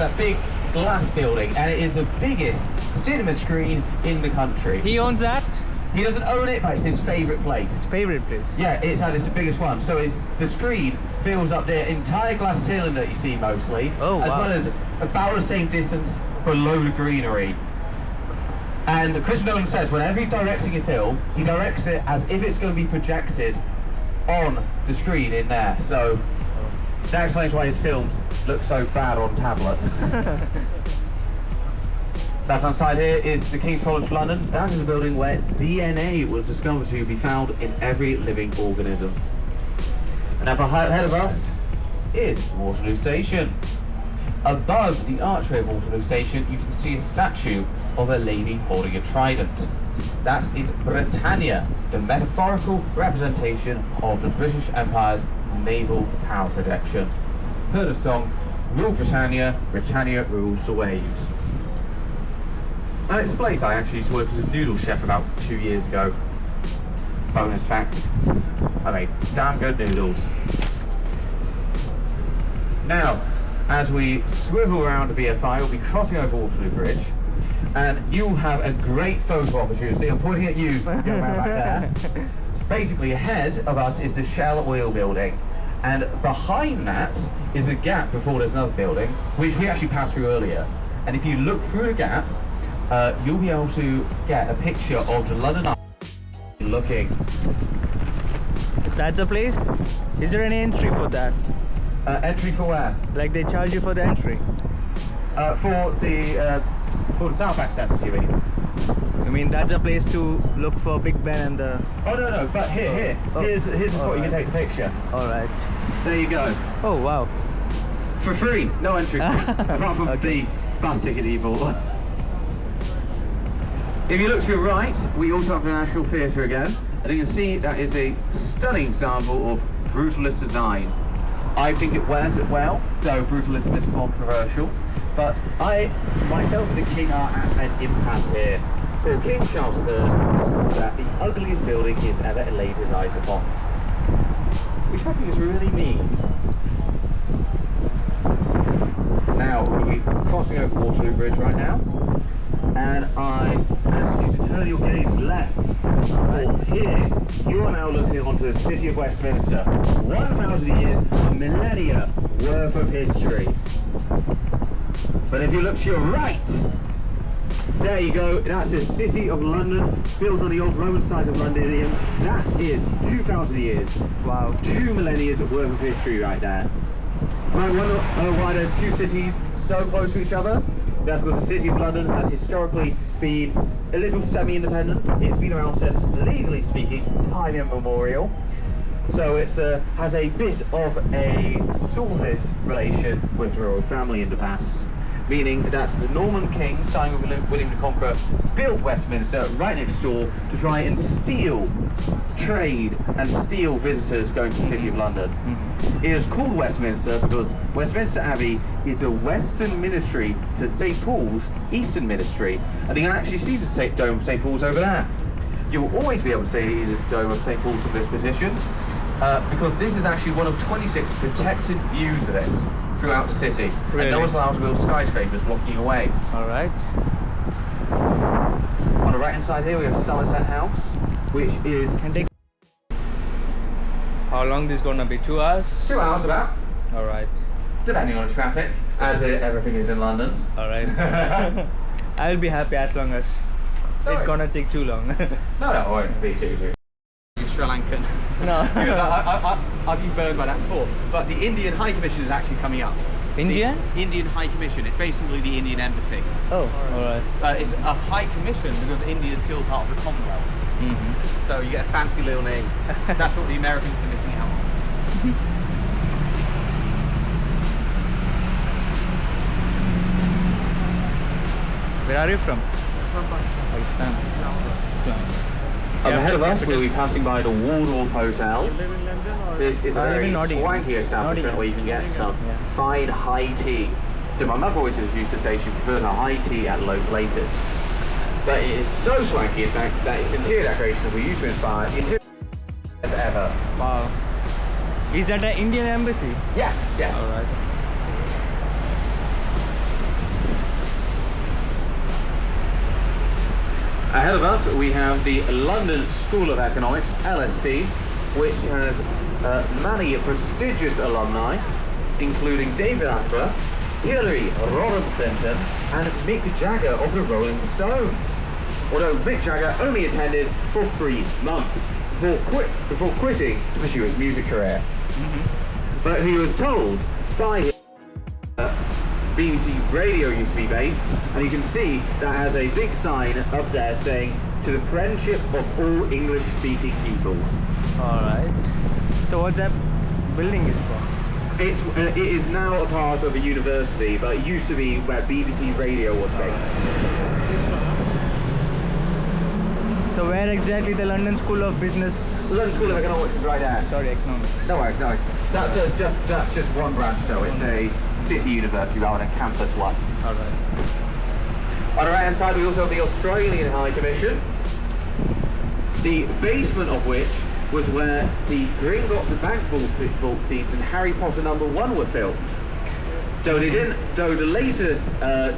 a big glass building, and it is the biggest cinema screen in the country. He owns that? He doesn't own it, but it's his favourite place. Favorite place? Yeah, it's the biggest one. So the screen fills up the entire glass ceiling that you see mostly, Oh, as wow. well as about the same distance below the greenery. And Chris Nolan says whenever he's directing a film, he directs it as if it's going to be projected on the screen in there. So that explains why his films look so bad on tablets. Left hand side here is the King's College London. That is a building where DNA was discovered to be found in every living organism. And up ahead of us is Waterloo Station. Above the archway of Waterloo Station, you can see a statue of a lady holding a trident. That is Britannia, the metaphorical representation of the British Empire's naval power projection. Heard a song, Rule Britannia, Britannia rules the waves. And it's a place I actually used to work as a noodle chef about 2 years ago. Bonus fact, I made damn good noodles. Now, as we swivel around the BFI, we'll be crossing over Waterloo Bridge, and you'll have a great photo opportunity. I'm pointing at you, young man back there. So basically, ahead of us is the Shell Oil Building, and behind that is a gap before there's another building, which we actually passed through earlier. And if you look through the gap, you'll be able to get a picture of the London Eye looking. That's a place? Is there any entry for that? Entry for where? Like they charge you for the entry? For the South Accent, you mean? I mean, that's a place to look for Big Ben and the... Oh no, but here's the spot you can take the picture. Alright. There you go. Oh wow. For free, no entry fee, apart from the bus ticket you bought. If you look to your right, we also have the National Theatre again, and you can see that is a stunning example of brutalist design. I think it wears it well, though brutalism is controversial, but I myself and the King are at an impasse here. For King Charles III, that the ugliest building he's ever laid his eyes upon. Which I think is really mean. Now, we'll be crossing over Waterloo Bridge right now, and I ask you to turn your gaze left. And here, you are now looking onto the city of Westminster. 1,000 years, a millennia worth of history. But if you look to your right, there you go, that's the City of London, built on the old Roman site of Londinium. That is 2,000 years. Wow, 2 millennia worth of history right there. I wonder why there's two cities so close to each other. That's because the City of London has historically been a little semi-independent. It's been around since, legally speaking, time immemorial. So it has a bit of a sordid relation with the royal family in the past. Meaning that the Norman king, Simon William the Conqueror, built Westminster right next door to try and steal trade and steal visitors going to the City of London. It is called Westminster because Westminster Abbey is the western ministry to St. Paul's eastern ministry, and you can actually see the dome of St. Paul's over there. You will always be able to see this dome of St. Paul's from this position, because this is actually one of 26 protected views of it throughout the city. Really? And no one's allowed to build skyscrapers blocking away. Alright. On the right hand side here we have Somerset House, which is... Can take... How long this gonna be? 2 hours? 2 hours about. Alright. Depending on the traffic, as everything is in London. Alright. I'll be happy as long as it's gonna take too long. No, it won't be too. Sri Lankan. No. Because I've been burned by that before. But the Indian High Commission is actually coming up. Indian? The Indian High Commission. It's basically the Indian Embassy. Oh, alright. It's a High Commission because India is still part of the Commonwealth. Mm-hmm. So you get a fancy little name. That's what the Americans are missing out on. Where are you from? Pakistan. Islam. Ahead of us, we'll be passing by the Waldorf Hotel. This is a very swanky establishment where you can get some fine high tea. So my mother always used to say she preferred her high tea at low places. But it is so swanky, in fact, that its interior decoration will be used to inspire interior as ever. Wow. Is that an Indian embassy? Yes, yes. Alright. Ahead of us, we have the London School of Economics, LSE, which has many prestigious alumni, including David Attenborough, Hillary Rodham Clinton, and Mick Jagger of the Rolling Stones. Although Mick Jagger only attended for 3 months before quitting to pursue his music career. But he was told by his BBC Radio used to be based, and you can see that has a big sign up there saying, "To the friendship of all English-speaking people." Alright. So what's that building is for? It is now a part of a university, but it used to be where BBC Radio was based. So where exactly the London School of Business? London School of Economics is right there. Sorry, economics. No worries, no worries. That's just one branch though. It's a city university rather than a campus one. Alright. On the right hand side we also have the Australian High Commission, the basement of which was where the Gringotts and Bank vault scenes in Harry Potter #1 were filmed. Though the later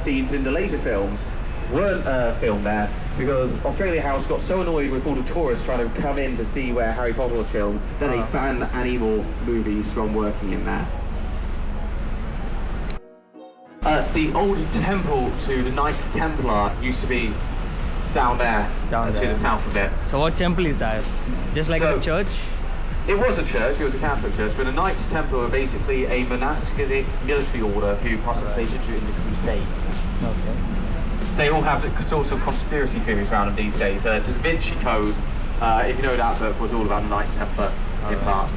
scenes in the later films weren't filmed there, because Australia House got so annoyed with all the tourists trying to come in to see where Harry Potter was filmed that they banned any more movies from working in there. The old temple to the Knights Templar used to be down there, to the south of it. So what temple is that? Just like the church? It was a church, it was a Catholic church, but the Knights Templar were basically a monastic military order who participated in the Crusades. Okay. They all have sorts of conspiracy theories around them these days. Da Vinci Code, if you know that book, was all about the Knights Templar in parts.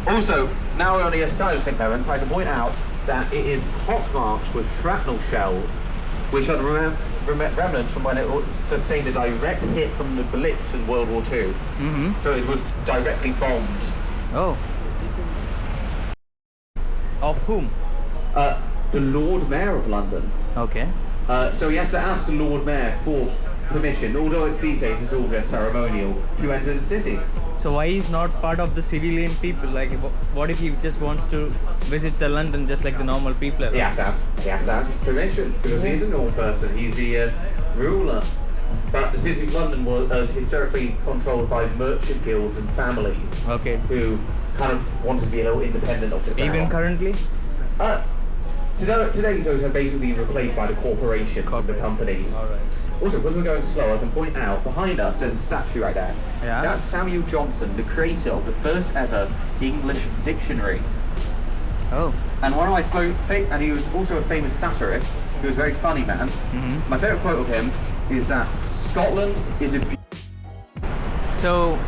Also, now we're on the other side of St. Lawrence, I can point out that it is pockmarked with shrapnel shells, which are the remnants from when it sustained a direct hit from the Blitz in World War II. So it was directly bombed. Oh. Of whom? The Lord Mayor of London. Okay. So he has to ask the Lord Mayor for permission, although these days it's all just ceremonial, to enter the city. So why he's not part of the civilian people? Like, what if he just wants to visit the London just like the normal people? He has to ask permission, because he's a normal person, he's the ruler. But the city of London was historically controlled by merchant guilds and families. Okay. Who kind of wanted to be a little independent of the crown. Even currently? Today those have basically been replaced by the corporations and the companies. Alright. Also, because we're going slow, I can point out, behind us there's a statue right there. Yeah. That's Samuel Johnson, the creator of the first ever English dictionary. Oh. And one of my and he was also a famous satirist. He was a very funny man. My favourite quote of him is that Scotland is a... So,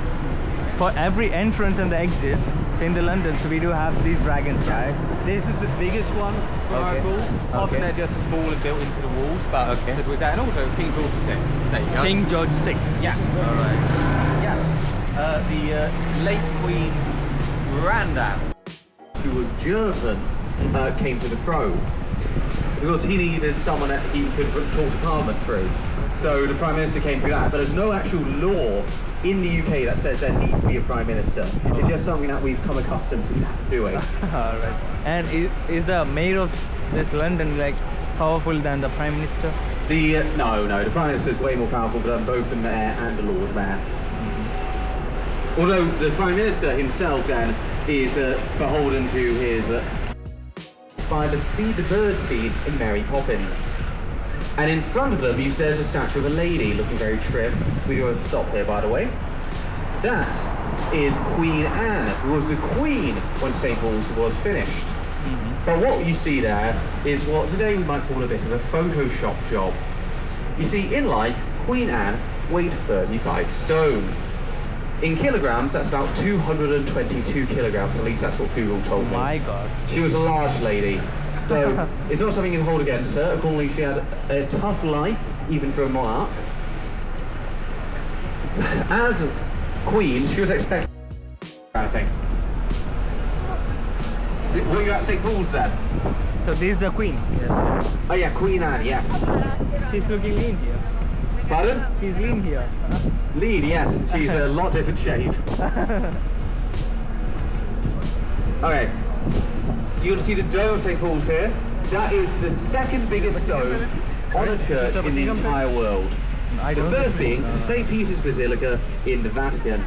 for every entrance and the exit, so in the London, so we do have these dragons, right? This is the biggest one from our school. Often they're just small and built into the walls, but and also King George VI. There you go. King George VI. Yes. Alright. Yes. The late Queen Grandam, who was German, came to the throne because he needed someone that he could talk to Parliament through. So the Prime Minister came through that, but there's no actual law in the UK that says there needs to be a Prime Minister. It's just something that we've come accustomed to doing. Alright. And is the mayor of this London like powerful than the Prime Minister? No, the Prime Minister is way more powerful than both the Mayor and the Lord Mayor. Although the Prime Minister himself then is beholden to his by the Feed the Bird scene in Mary Poppins. And in front of them, there's a statue of a lady looking very trim. We do a stop here, by the way. That is Queen Anne, who was the Queen when St. Paul's was finished. But what you see there is what today we might call a bit of a Photoshop job. You see, in life, Queen Anne weighed 35 stone. In kilograms, that's about 222 kilograms, at least that's what Google told me. My God. She was a large lady. So, it's not something you can hold against her. Accordingly, she had a tough life, even for a monarch. As Queen, she was expected kind of thing. Were you at St. Paul's then? So this is the Queen? Yes. Oh yeah, Queen Anne, yes. She's looking lean here. Pardon? She's lean here. Lean, yes. She's a lot different shape. Okay. You can see the dome of St. Paul's here. That is the second biggest dome on a church in the entire world. I The don't first know. being St. Peter's Basilica in the Vatican.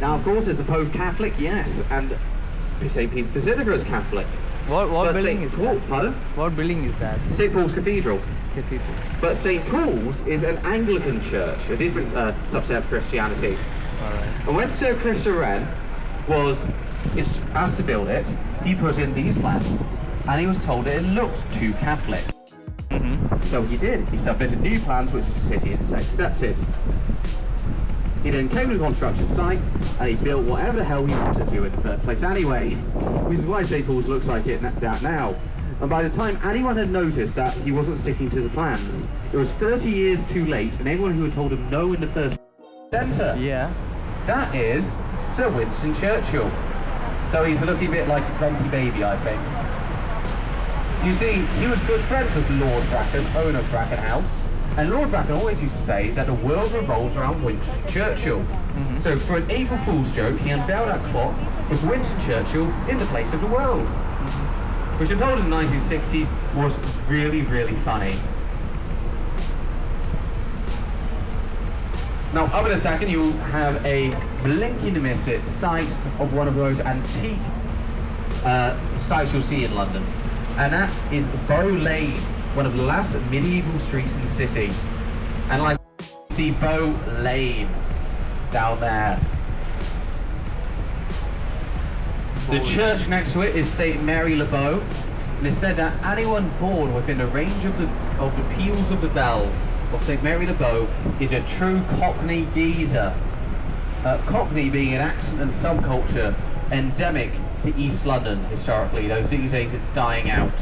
Now, of course, as a Pope Catholic, yes, and St. Peter's Basilica is Catholic. What But building St. is Paul, that? pardon? What building is that? St. Paul's Cathedral. Cathedral. But St. Paul's is an Anglican church, a different subset of Christianity. Alright. And when Sir Chris Wren was asked to build it, he put in these plans, and he was told it looked too Catholic. So he did. He submitted new plans, which the city accepted. He then came to the construction site, and he built whatever the hell he wanted to in the first place anyway. Which is why St. Paul's looks like that now. And by the time anyone had noticed that he wasn't sticking to the plans, it was 30 years too late, and everyone who had told him no in the first centre. Yeah. That is Sir Winston Churchill. Though he's looking a bit like a grumpy baby, I think. You see, he was good friends with Lord Bracken, owner of Bracken House, and Lord Bracken always used to say that the world revolves around Winston Churchill. So for an April Fool's joke, he unveiled that clock with Winston Churchill in the place of the world. Which I'm told in the 1960s was really, really funny. Now, up in a second, you'll have a blink you miss it sight of one of those antique sites you'll see in London. And that is Bow Lane, one of the last medieval streets in the city. And like, see Bow Lane down there. The church next to it is St. Mary Le Bow, and it's said that anyone born within the range of the peals of the bells of St. Mary Le Bow is a true Cockney geezer. Cockney being an accent and subculture endemic to East London historically, though these days it's dying out.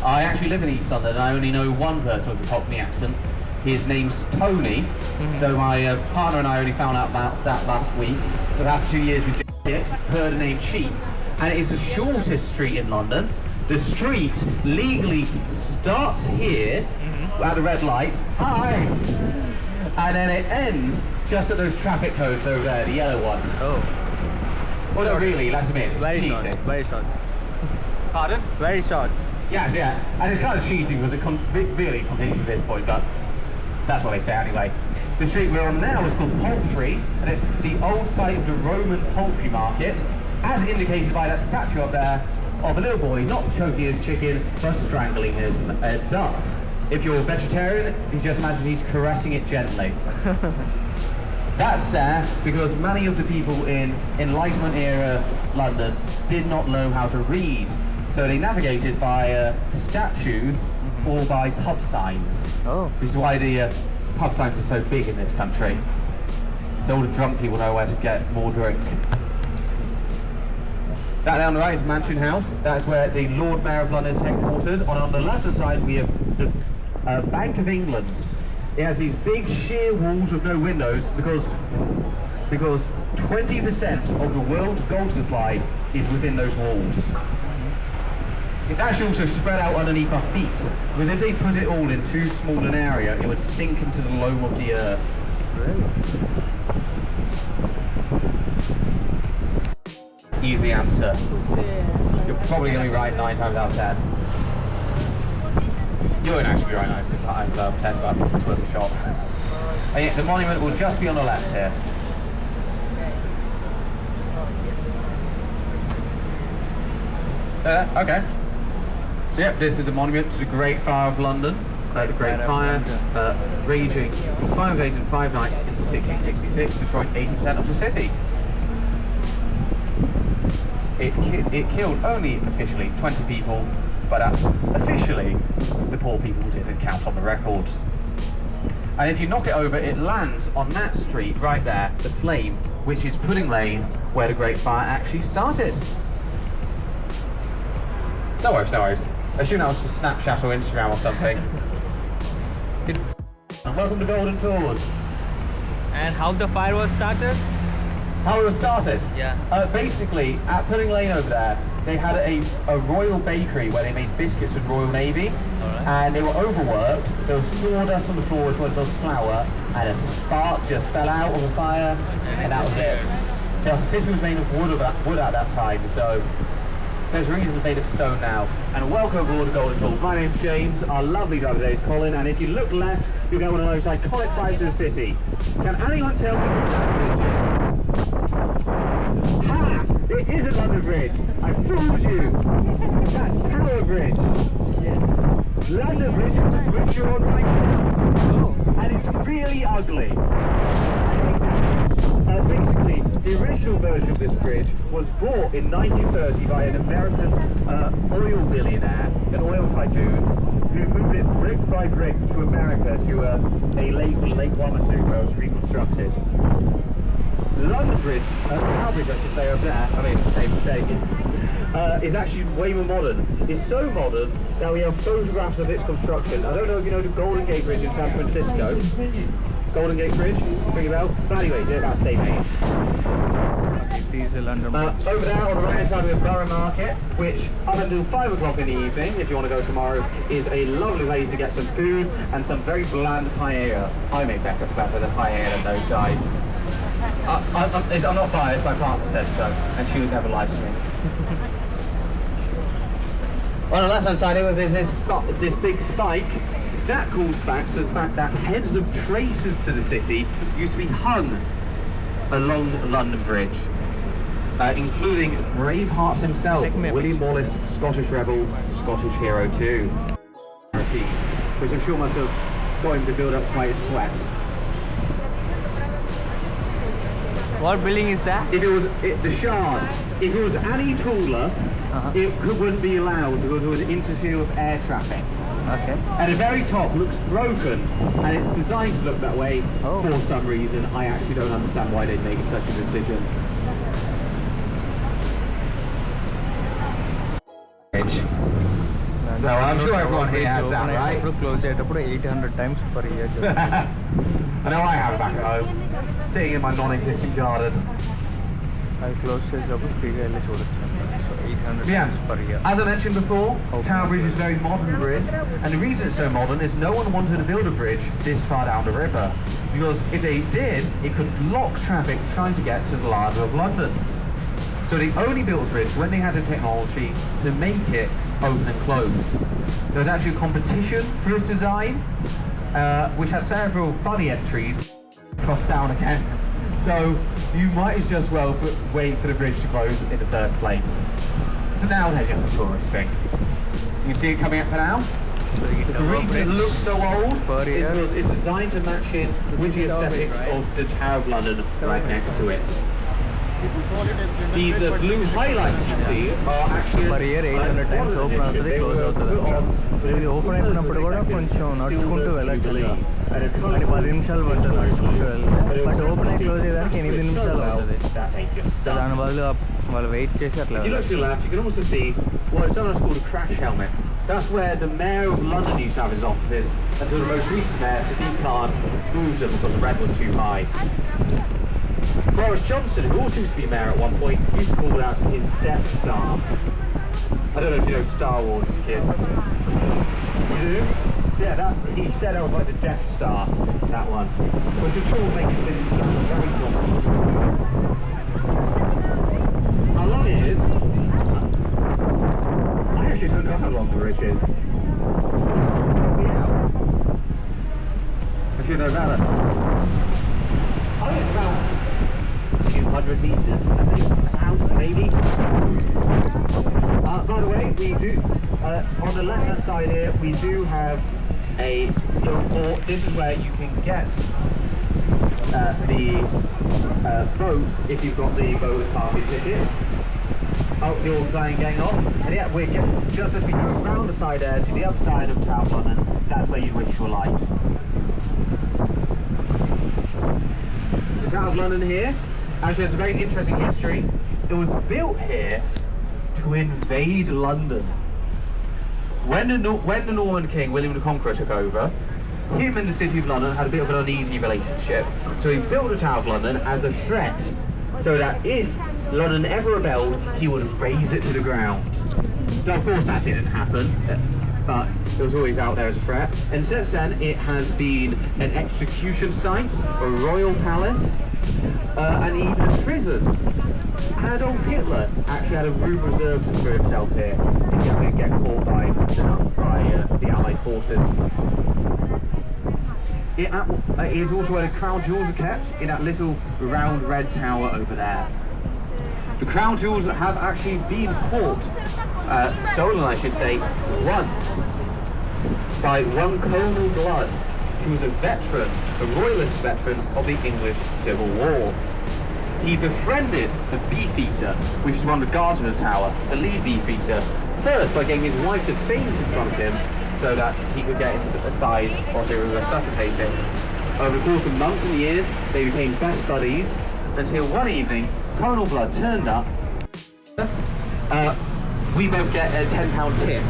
I actually live in East London and I only know one person with a Cockney accent. His name's Tony, though my partner and I only found out about that last week. The last 2 years we've heard the name Cheap, and it is the shortest street in London. The street legally starts here at the red light, hi, and then it ends just at those traffic cones over there, the yellow ones. Oh. Well, no, really, let's admit, it's Very cheating. short. Very short. Pardon? Very short. Yes, yeah, and it's kind of cheating because it really continues to this point, but that's what they say anyway. The street we're on now is called Poultry, and it's the old site of the Roman poultry market, as indicated by that statue up there of a little boy not choking his chicken, but strangling his duck. If you're a vegetarian, you just imagine he's caressing it gently. That's there because many of the people in Enlightenment era London did not know how to read, so they navigated by statues or by pub signs. Oh. Which is why the pub signs are so big in this country. So all the drunk people know where to get more drink. That down the right is Mansion House. That's where the Lord Mayor of London is headquartered. On the left hand side we have the Bank of England. It has these big sheer walls with no windows because 20% of the world's gold supply is within those walls. It's actually also spread out underneath our feet, because if they put it all in too small an area, it would sink into the loam of the earth. Really? Easy answer. You're probably going to be right 9 times out of 10. You won't actually be right 9 times out of 10, but it's worth a shot. And yet the monument will just be on the left here. Okay. So yep, this is the monument to the Great Fire of London. The Great Fire, raging for 5 days and 5 nights in 1666, destroying 80% of the city. It killed only officially 20 people, but that's officially the poor people who didn't count on the records. And if you knock it over, it lands on that street right there, the Flame, which is Pudding Lane, where the Great Fire actually started. No worries, no worries. I assume that was for Snapchat or Instagram or something. And welcome to Golden Tours. And how the fire was started? How it was started? Yeah. Basically, at Pudding Lane over there, they had a royal bakery where they made biscuits with Royal Navy. Alright. And they were overworked. There was sawdust on the floor as well as flour, and a spark just fell out of the fire, and that was it. The city was made of wood at that time, so Those rings are made of stone now. And welcome aboard the Golden Falls. My name's James, our lovely driver today is Colin, and if you look left, you'll get one of those iconic sides of the city. Can anyone tell me what that bridge is? Ha! It isn't London Bridge! I fooled you! That's Tower Bridge! Yes. London Bridge is a bridge you're on right now. And it's really ugly. Basically, the original version of this bridge was bought in 1930 by an American oil billionaire, an oil tycoon, who moved it brick by brick to America to a lake Wamasoo where it was reconstructed. London Bridge, Tower Bridge I should say over there, I mean it's the same mistake, is actually way more modern. It's so modern that we have photographs of its construction. I don't know if you know the Golden Gate Bridge in San Francisco. Golden Gate Bridge, ring a bell? But anyway, they're about the same age. Okay, these are London Bridge. Over there on the right hand side of the Borough Market, which up until 5 o'clock in the evening, if you want to go tomorrow, is a lovely place to get some food and some very bland paella. I make better than paella than those guys. I'm not biased, my partner said so, and she would never lie to me. On the left hand side here, there's this big spike. That calls back to the fact that heads of traitors to the city used to be hung along London Bridge, including Braveheart himself, William Wallace, Scottish rebel, Scottish hero too. Which I'm sure must have got him to build up quite a sweat. What building is that? If it was the Shard, if it was any taller, it wouldn't be allowed because it would interfere with air traffic. Okay. And the very top looks broken, and it's designed to look that way for some reason. I actually don't understand why they'd make such a decision. So I'm sure everyone here has that, right? Close it 800 times per year. I know I have back at home, sitting in my non-existent garden. I close it so 800 times per year. As I mentioned before, Tower Bridge is a very modern bridge, and the reason it's so modern is no one wanted to build a bridge this far down the river, because if they did, it could block traffic trying to get to the Ladder of London. So they only built a bridge when they had the technology to make it open and close. There was actually a competition for its design, which had several funny entries, crossed down again. So you might as just well wait for the bridge to close in the first place. So now they're just a tourist thing. You can see it coming up now. So the reason it looks so old is because it's designed to match in with the aesthetics of the Tower of London right next to it. These blue highlights you see are actually per year 800 times open అవుతుంది close అవుతుంది ఇది open అయినప్పుడు కూడా కొంచెం నడుచుకుంటూ వెళ్ళచ్చు అని 10 నిమిషాలు పడుతుంది నడుచుకుంటూ వెళ్తే బట్ ఓపెన్ అయి క్లోజ్ అయ్యేదానికి 8 నిమిషాలు అవుతుంది దాని బదులు వాళ్ళు వెయిట్ చేసి అట్లా you look to your left, you can also see what is sometimes called a crash helmet. That's where the mayor of London used to have his offices until the most recent mayor, Sadiq Khan, moved them because the rent was too high. Boris Johnson, who also used to be mayor at one point, used to call out his Death Star. I don't know if you know Star Wars, kids. You do? Yeah, he said I was like the Death Star, that one. Which I'm sure will make it city very cool. How long it is? I actually don't know how long the bridge is. I should know better. I think it's about 200 meters, I think, maybe. By the way, we do, on the left hand side here, we do have a little port. This is where you can get the boat if you've got the boat with parking ticket. Oh, you're getting on. And yeah, we're just as we go round the side there to the other side of Tower of London, that's where you wish for light. The Tower of London here actually has a very interesting history. It was built here to invade London. When the Norman king, William the Conqueror, took over, him and the City of London had a bit of an uneasy relationship. So he built the Tower of London as a threat, so that if London ever rebelled, he would raze it to the ground. Now, of course, that didn't happen, but it was always out there as a threat. And since then, it has been an execution site, a royal palace, and even a prison. Adolf Hitler actually had a room reserved for himself here if he happened to get caught by the Allied forces. It is also where the crown jewels are kept, in that little round red tower over there. The crown jewels have actually been caught, stolen I should say, once by one Colonel Blood, who was a veteran, a royalist veteran of the English Civil War. He befriended the Beefeater, which is one of the guards of the tower, the lead Beefeater, first by getting his wife to faint in front of him so that he could get inside whilst they were resuscitating. Over the course of months and years, they became best buddies until one evening, Colonel Blood turned up. We both get a £10 tip.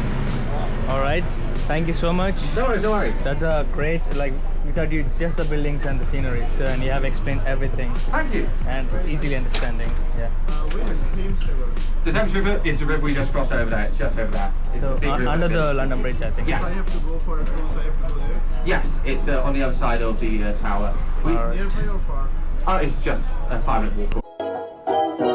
Alright, thank you so much. No worries, no worries. That's a great, like, we thought you just the buildings and the scenery, so, and you have explained everything Thank you. and easily understanding. Yeah. Where is Thames River? The Thames River is the river we just crossed over there. It's just over there. It's So the big river under that the goes- London Bridge, I think. Yes. If I have to go for a cruise, I have to go there. Yes, it's on the other side of the tower. Alright. Nearby or far? It's just a 5-minute walk.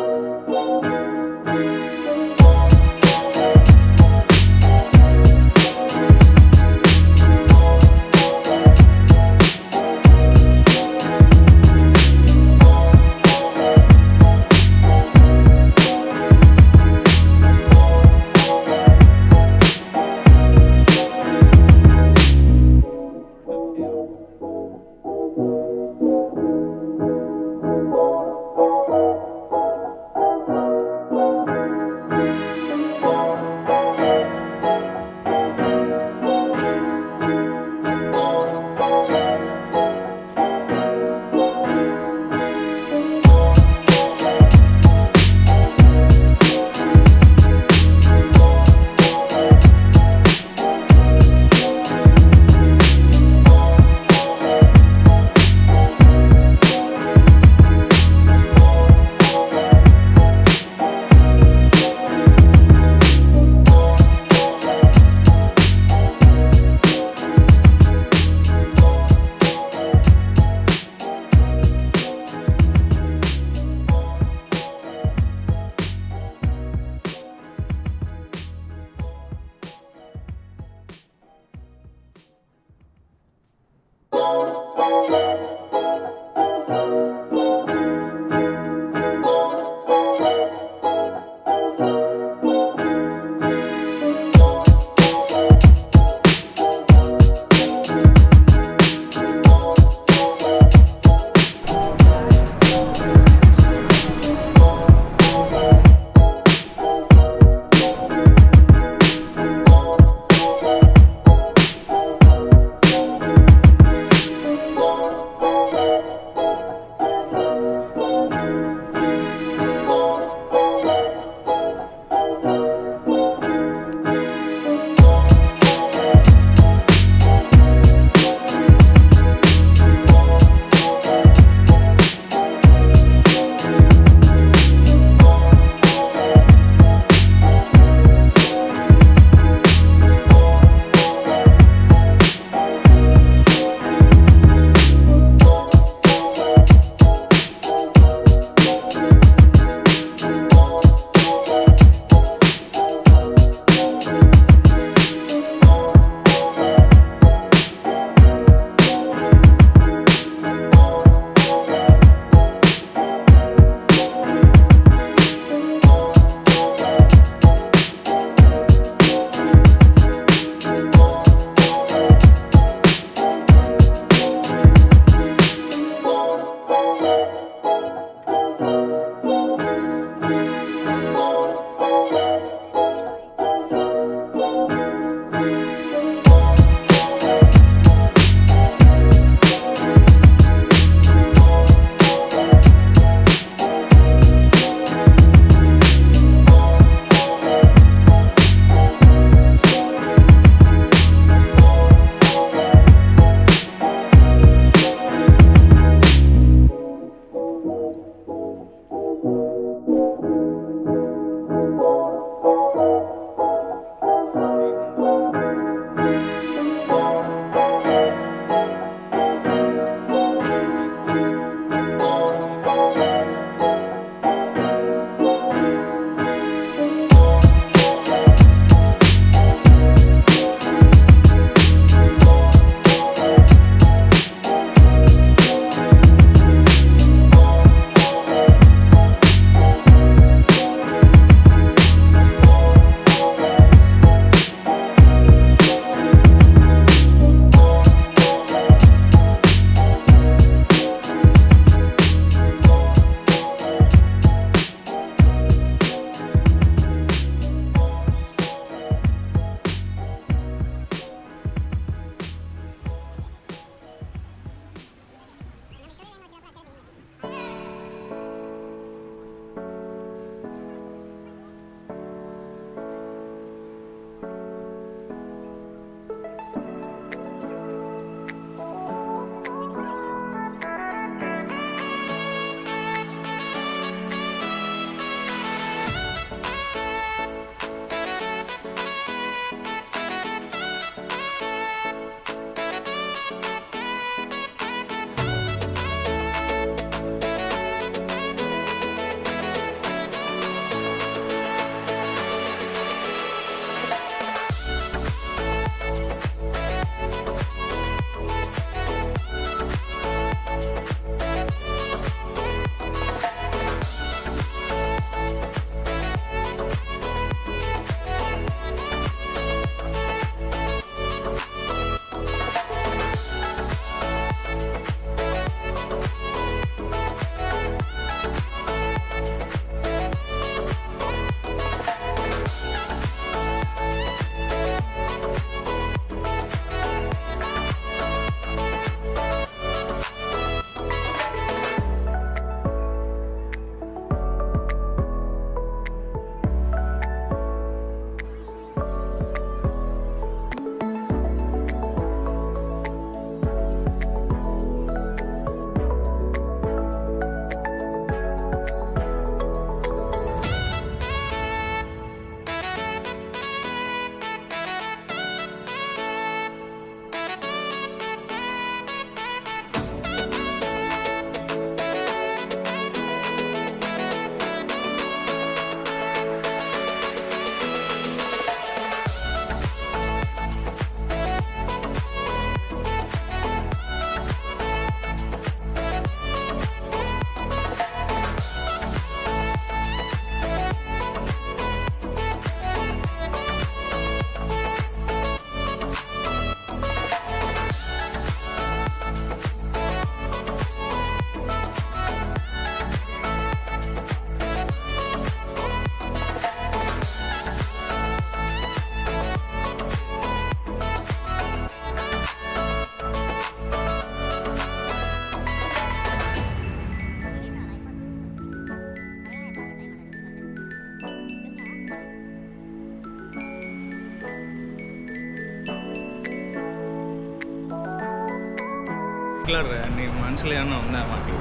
ఎట్లా రా నీ మనుషులు ఏమన్నా ఉందా మాకు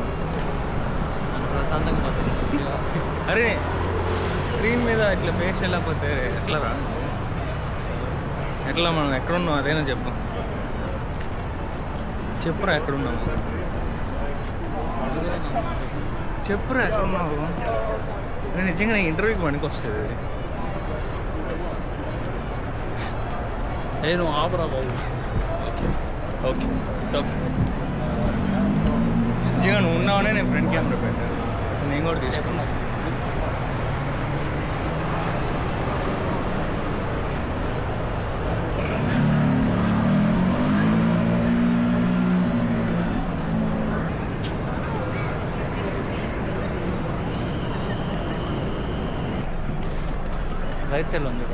ప్రశాంతంగా పోతుంది. అరే స్క్రీన్ మీద ఇట్లా ఫేస్ వెళ్ళకపోతే ఎట్లా రా ఎట్లా మనం ఎక్కడున్నాం అదేనా చెప్పు చెప్పురా ఎక్కడున్నావు చెప్పురా ఎక్కడున్నావు నేను నిజంగా ఇంటర్వ్యూకి పనికి వస్తుంది నేను ఆపరా బాబు. ఓకే చెప్పు నిజంగా నువ్వు ఉన్నావనే నేను ఫ్రంట్ కెమెరా పెట్టాను నేను కూడా తీసుకున్నా రైట్ సైడ్లో ఉంది.